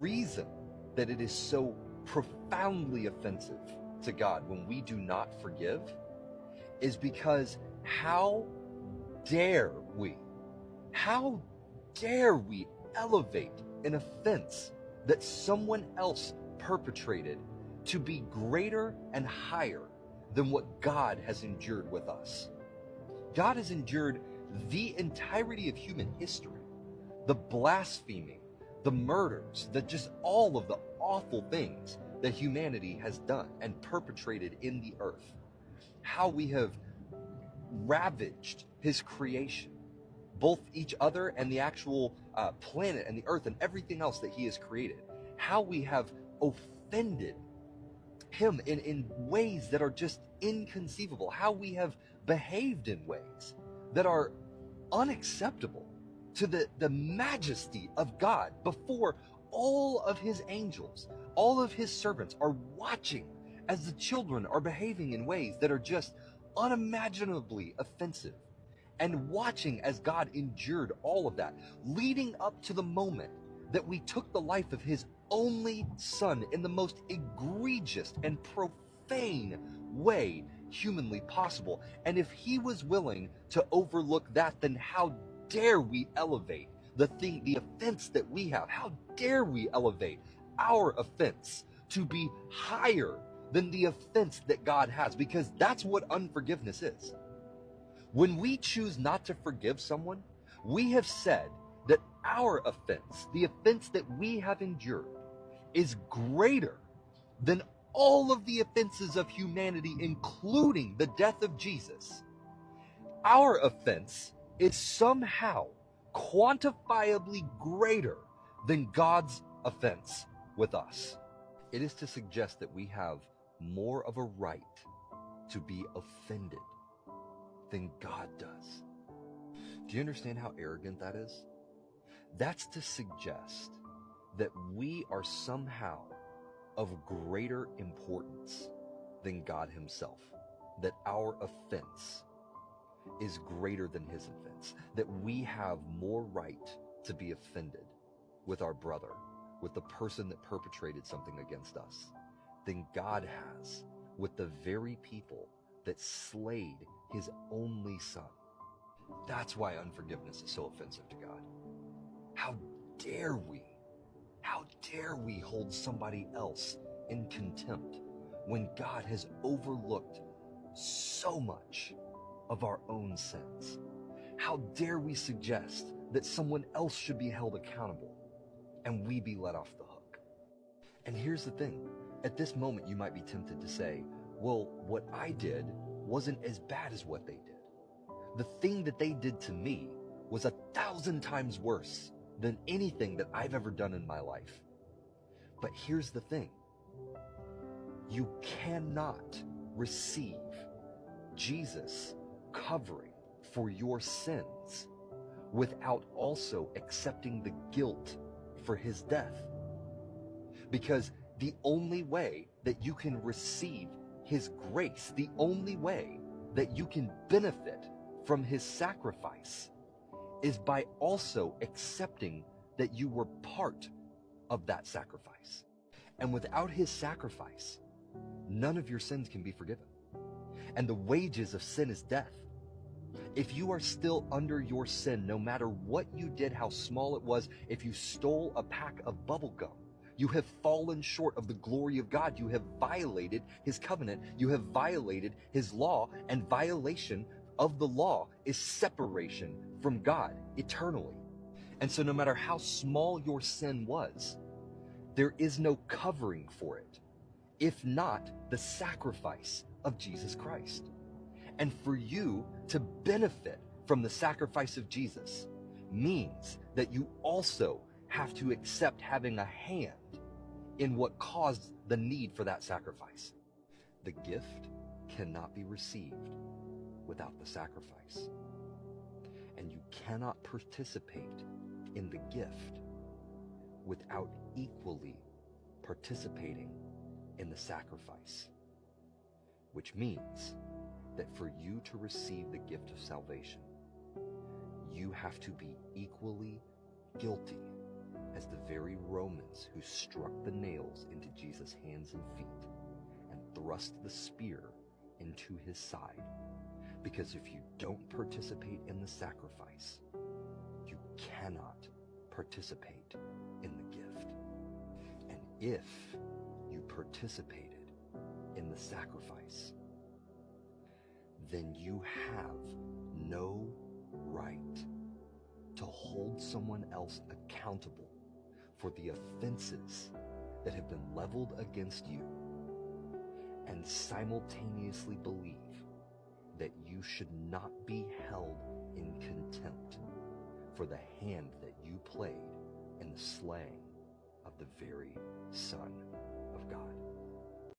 reason that it is so profoundly offensive to God when we do not forgive is because how dare we, how dare we elevate an offense that someone else perpetrated to be greater and higher than what God has endured with us. God has endured the entirety of human history, the blaspheming, the murders, just all of the awful things that humanity has done and perpetrated in the earth. How we have ravaged his creation, both each other and the actual planet and the earth and everything else that he has created. How we have offended him in ways that are just inconceivable. How we have behaved in ways that are unacceptable to the majesty of God before all of his angels, all of his servants are watching as the children are behaving in ways that are just unimaginably offensive, and watching as God endured all of that, leading up to the moment that we took the life of his only son in the most egregious and profane way humanly possible. And if he was willing to overlook that, then how dare we elevate the offense that we have? How dare we elevate our offense to be higher than the offense that God has? Because that's what unforgiveness is. When we choose not to forgive someone, we have said that our offense, the offense that we have endured, is greater than all of the offenses of humanity, including the death of Jesus. Our offense is somehow quantifiably greater than God's offense with us. It is to suggest that we have more of a right to be offended than God does. Do you understand how arrogant that is? That's to suggest that we are somehow of greater importance than God himself, that our offense is greater than his offense, that we have more right to be offended with our brother, with the person that perpetrated something against us, than God has with the very people that slayed his only son. That's why unforgiveness is so offensive to God. How dare we hold somebody else in contempt when God has overlooked so much of our own sins? How dare we suggest that someone else should be held accountable and we be let off the hook? And here's the thing. At this moment, you might be tempted to say, well, what I did wasn't as bad as what they did. The thing that they did to me was 1,000 times worse than anything that I've ever done in my life. But here's the thing. You cannot receive Jesus covering for your sins without also accepting the guilt for his death. Because the only way that you can receive his grace, the only way that you can benefit from his sacrifice, is by also accepting that you were part of that sacrifice. And without his sacrifice, none of your sins can be forgiven. And the wages of sin is death. If you are still under your sin, no matter what you did, how small it was, if you stole a pack of bubble gum, you have fallen short of the glory of God. You have violated his covenant. You have violated his law, and violation of the law is separation from God eternally. And so no matter how small your sin was, there is no covering for it, if not the sacrifice of Jesus Christ. And for you to benefit from the sacrifice of Jesus means that you also have to accept having a hand in what caused the need for that sacrifice. The gift cannot be received without the sacrifice. And you cannot participate in the gift without equally participating in the sacrifice. Which means that for you to receive the gift of salvation, you have to be equally guilty as the very Romans who struck the nails into Jesus' hands and feet and thrust the spear into his side. Because if you don't participate in the sacrifice, you cannot participate in the gift. And if you participated in the sacrifice, then you have no right to hold someone else accountable for the offenses that have been leveled against you, and simultaneously believe that you should not be held in contempt for the hand that you played in the slaying of the very Son of God.